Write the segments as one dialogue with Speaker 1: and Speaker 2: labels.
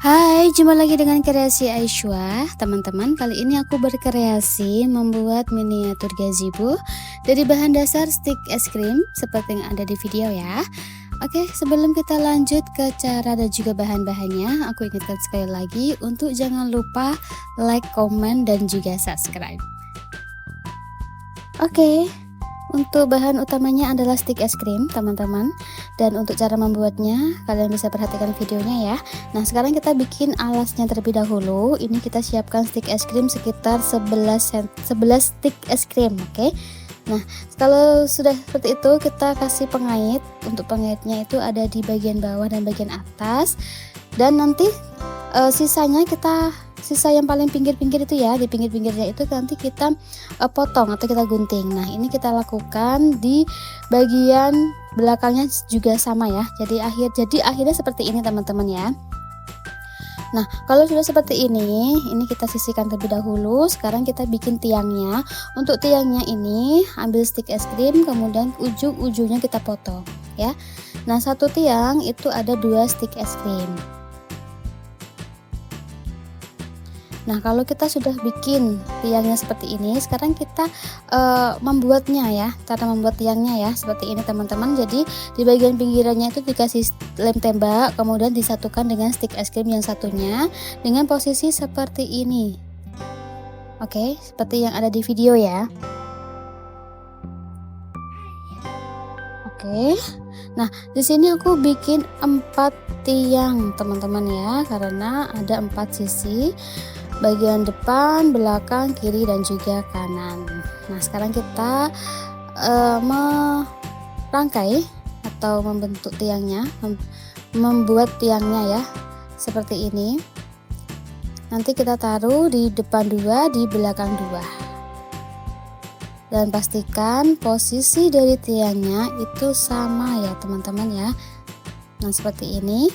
Speaker 1: Hai, jumpa lagi dengan kreasi Aishwa. Teman-teman, kali ini aku berkreasi membuat miniatur gazebo dari bahan dasar stik es krim seperti yang ada di video ya. Oke, sebelum kita lanjut ke cara dan juga bahan-bahannya, aku ingatkan sekali lagi untuk jangan lupa like, komen, dan juga subscribe. Oke, untuk bahan utamanya adalah stik es krim teman-teman, dan untuk cara membuatnya kalian bisa perhatikan videonya ya. Nah, sekarang kita bikin alasnya terlebih dahulu. Ini kita siapkan stik es krim sekitar 11 stik es krim. Oke, nah kalau sudah seperti itu kita kasih pengait. Untuk pengaitnya itu ada di bagian bawah dan bagian atas, dan nanti sisa yang paling pinggir-pinggir itu ya, di pinggir-pinggirnya itu nanti kita potong atau kita gunting. Nah, ini kita lakukan di bagian belakangnya juga sama ya. Jadi akhirnya seperti ini teman-teman ya. Nah, kalau sudah seperti ini kita sisihkan terlebih dahulu. Sekarang kita bikin tiangnya. Untuk tiangnya ini ambil stik es krim, kemudian ujung-ujungnya kita potong ya. Nah, satu tiang itu ada 2 stik es krim. Nah, kalau kita sudah bikin tiangnya seperti ini, sekarang kita membuatnya ya. Cara membuat tiangnya ya seperti ini teman-teman. Jadi di bagian pinggirannya itu dikasih lem tembak, kemudian disatukan dengan stik es krim yang satunya dengan posisi seperti ini. Oke, seperti yang ada di video ya. Oke. Nah, di sini aku bikin 4 tiang teman-teman ya, karena ada 4 sisi. Bagian depan, belakang, kiri, dan juga kanan. Nah, sekarang kita merangkai atau membentuk tiangnya, membuat tiangnya ya seperti ini. Nanti kita taruh di depan 2, di belakang 2, dan pastikan posisi dari tiangnya itu sama ya teman-teman ya. Nah, seperti ini.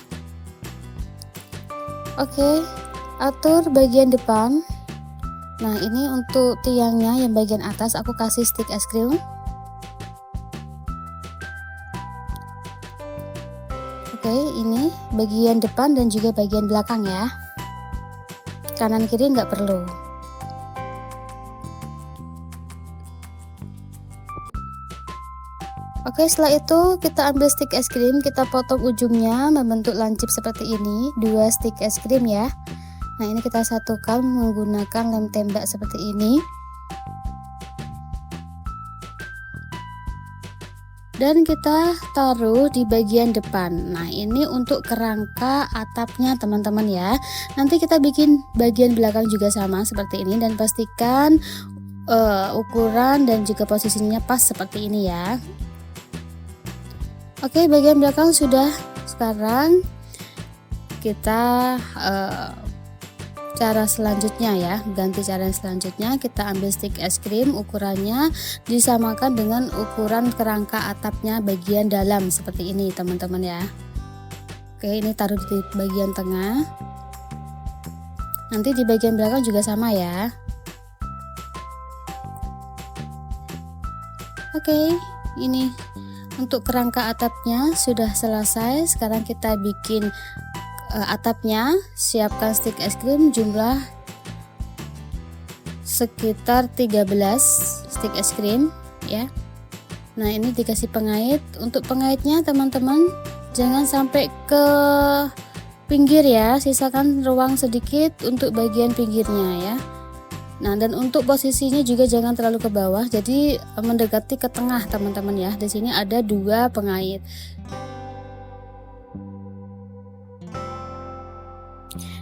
Speaker 1: Oke, atur bagian depan. Nah, ini untuk tiangnya yang bagian atas aku kasih stik es krim. Oke, ini bagian depan dan juga bagian belakang ya. Kanan kiri nggak perlu. Oke, setelah itu kita ambil stik es krim, kita potong ujungnya membentuk lancip seperti ini, 2 stik es krim ya. Nah, ini kita satukan menggunakan lem tembak seperti ini. Dan kita taruh di bagian depan. Nah, ini untuk kerangka atapnya teman-teman ya. Nanti kita bikin bagian belakang juga sama seperti ini, dan pastikan ukuran dan juga posisinya pas seperti ini ya. Oke, bagian belakang sudah. Sekarang kita cara selanjutnya ya, ganti cara selanjutnya. Kita ambil stik es krim, ukurannya disamakan dengan ukuran kerangka atapnya bagian dalam seperti ini teman-teman ya. Oke, ini taruh di bagian tengah, nanti di bagian belakang juga sama ya. Oke, ini untuk kerangka atapnya sudah selesai. Sekarang kita bikin atapnya. Siapkan stik es krim jumlah sekitar 13 stik es krim ya. Nah, ini dikasih pengait. Untuk pengaitnya teman-teman jangan sampai ke pinggir ya, sisakan ruang sedikit untuk bagian pinggirnya ya. Nah, dan untuk posisinya juga jangan terlalu ke bawah, jadi mendekati ke tengah teman-teman ya. Di sini ada 2 pengait.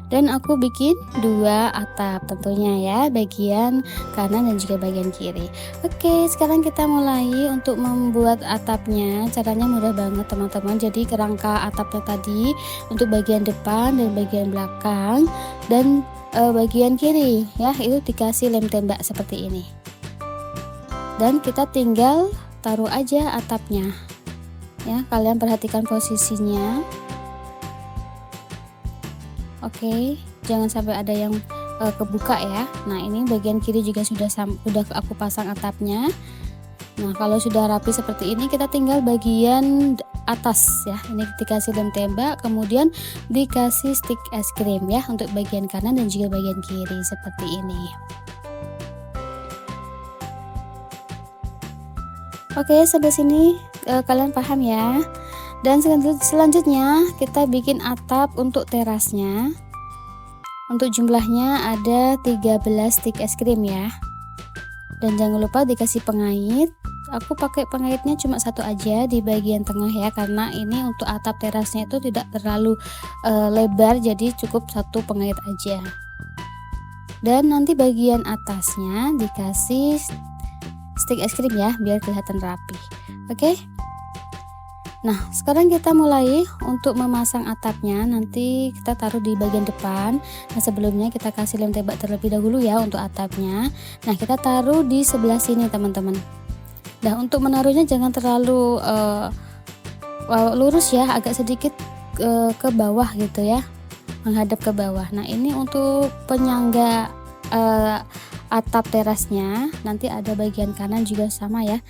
Speaker 1: Dan aku bikin 2 atap tentunya ya, bagian kanan dan juga bagian kiri. Oke, sekarang kita mulai untuk membuat atapnya. Caranya mudah banget teman-teman. Jadi kerangka atapnya tadi untuk bagian depan dan bagian belakang, dan bagian kiri ya itu dikasih lem tembak seperti ini. Dan kita tinggal taruh aja atapnya ya. Kalian perhatikan posisinya. Oke, jangan sampai ada yang kebuka ya. Nah, ini bagian kiri juga sudah aku pasang atapnya. Nah, kalau sudah rapi seperti ini, kita tinggal bagian atas ya. Ini dikasih lem tembak, kemudian dikasih stick es krim ya untuk bagian kanan dan juga bagian kiri seperti ini. Oke, sampai sini kalian paham ya. Dan selanjutnya kita bikin atap untuk terasnya. Untuk jumlahnya ada 13 stick es krim ya. Dan jangan lupa dikasih pengait. Aku pakai pengaitnya cuma satu aja di bagian tengah ya, karena ini untuk atap terasnya itu tidak terlalu lebar, jadi cukup satu pengait aja. Dan nanti bagian atasnya dikasih stick es krim ya, biar kelihatan rapi. Oke. Nah, sekarang kita mulai untuk memasang atapnya. Nanti kita taruh di bagian depan. Nah, sebelumnya kita kasih lem tembak terlebih dahulu ya untuk atapnya. Nah, kita taruh di sebelah sini teman-teman. Nah, untuk menaruhnya jangan terlalu lurus ya, agak sedikit ke bawah gitu ya, menghadap ke bawah. Nah, ini untuk penyangga atap terasnya. Nanti ada bagian kanan juga sama ya.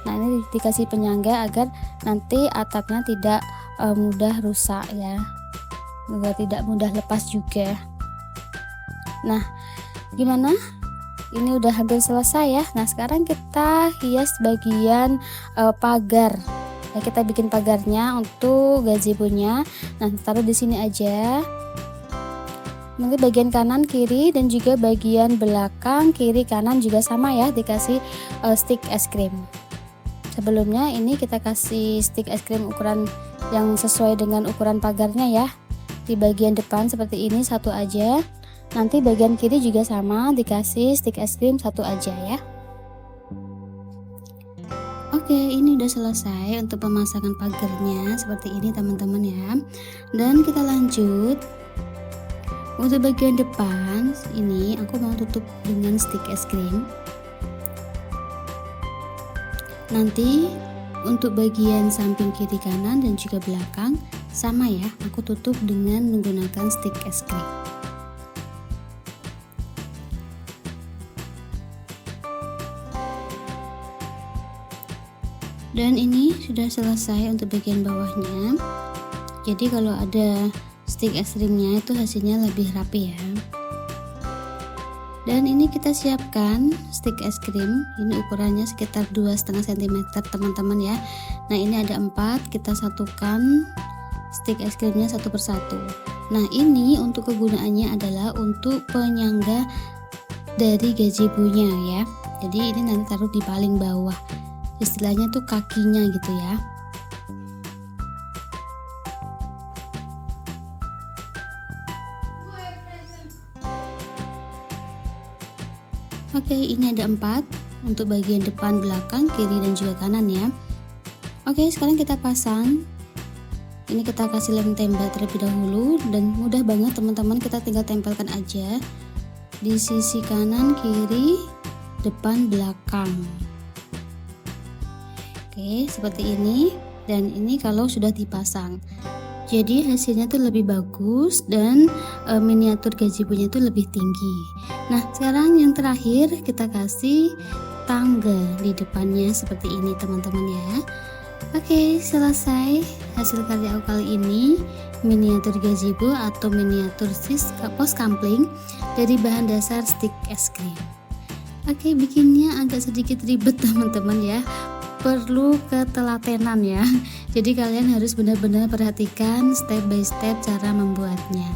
Speaker 1: Nah, ini dikasih penyangga agar nanti atapnya tidak mudah rusak ya, tidak mudah lepas juga. Nah, gimana? Ini udah hampir selesai ya. Nah, sekarang kita hias bagian pagar. Nah, kita bikin pagarnya untuk gazebo-nya. Nah, taruh di sini aja. Nanti bagian kanan kiri dan juga bagian belakang kiri kanan juga sama ya, dikasih stick es krim. Sebelumnya ini kita kasih stick es krim ukuran yang sesuai dengan ukuran pagarnya ya. Di bagian depan seperti ini satu aja. Nanti bagian kiri juga sama, dikasih stick es krim satu aja ya. Oke, ini udah selesai untuk pemasangan pagarnya seperti ini teman-teman ya. Dan kita lanjut. Untuk bagian depan ini aku mau tutup dengan stick es krim. Nanti untuk bagian samping kiri kanan dan juga belakang sama ya, aku tutup dengan menggunakan stick es krim. Dan ini sudah selesai untuk bagian bawahnya. Jadi kalau ada stick es krimnya itu hasilnya lebih rapi ya. Dan ini kita siapkan stick es krim. Ini ukurannya sekitar 2,5 cm teman-teman ya. Nah, ini ada 4, kita satukan stick es krimnya satu persatu. Nah, ini untuk kegunaannya adalah untuk penyangga dari gazebo-nya ya. Jadi ini nanti taruh di paling bawah, istilahnya tuh kakinya gitu ya. Oke, ini ada 4 untuk bagian depan, belakang, kiri dan juga kanan ya. Oke, sekarang kita pasang. Ini kita kasih lem tembak terlebih dahulu dan mudah banget teman-teman, kita tinggal tempelkan aja di sisi kanan, kiri, depan, belakang. Oke, seperti ini. Dan ini kalau sudah dipasang, jadi hasilnya tuh lebih bagus dan miniatur gazebo-nya tuh lebih tinggi. Nah, sekarang yang terakhir kita kasih tangga di depannya seperti ini teman-teman ya. Oke, selesai hasil karya aku kali ini, miniatur gazebo atau miniatur pos kampling dari bahan dasar stick es krim. Oke, bikinnya agak sedikit ribet teman-teman ya, perlu ketelatenan ya. Jadi kalian harus benar-benar perhatikan step by step cara membuatnya.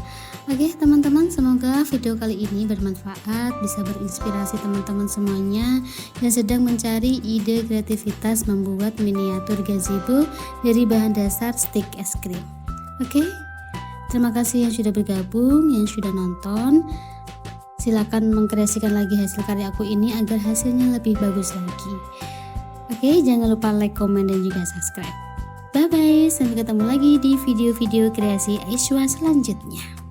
Speaker 1: Oke teman-teman, semoga video kali ini bermanfaat, bisa berinspirasi teman-teman semuanya yang sedang mencari ide kreativitas membuat miniatur gazebo dari bahan dasar stick es krim. Oke, terima kasih yang sudah bergabung, yang sudah nonton. Silakan mengkreasikan lagi hasil karya aku ini agar hasilnya lebih bagus lagi. Oke, jangan lupa like, komen, dan juga subscribe. Bye bye, sampai ketemu lagi di video-video kreasi Aishwa selanjutnya.